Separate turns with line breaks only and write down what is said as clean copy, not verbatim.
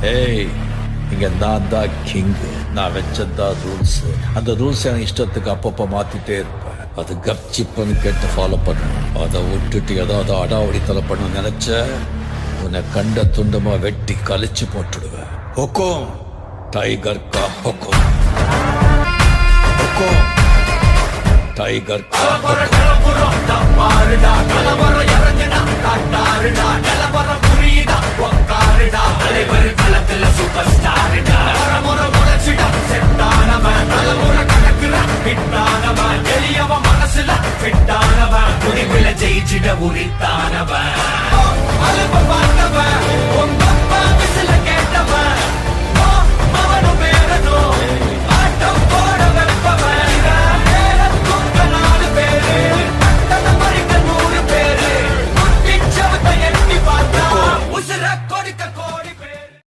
ஏய், இங்க நான் தான் கிங். நான் வச்சதான் ரூல்ஸ். அந்த ரூல்ஸ் என் இஷ்டத்துக்கு அப்பப்ப மாத்திட்டே இருப்பேன். அது கப்சிப்புன்னு கேட்டு ஃபாலோ பண்ணணும். அதை விட்டுட்டு ஏதாவது அடாவடித்தலை பண்ண நினைச்ச உன்னை கண்ட துண்டமா வெட்டி கழிச்சு போட்டுடுவேன். ஹுக்கும் டைகர் கா ஹுக்கும். ஹுக்கும் டைகர் கா
ஜெயிச்சிட உரித்தா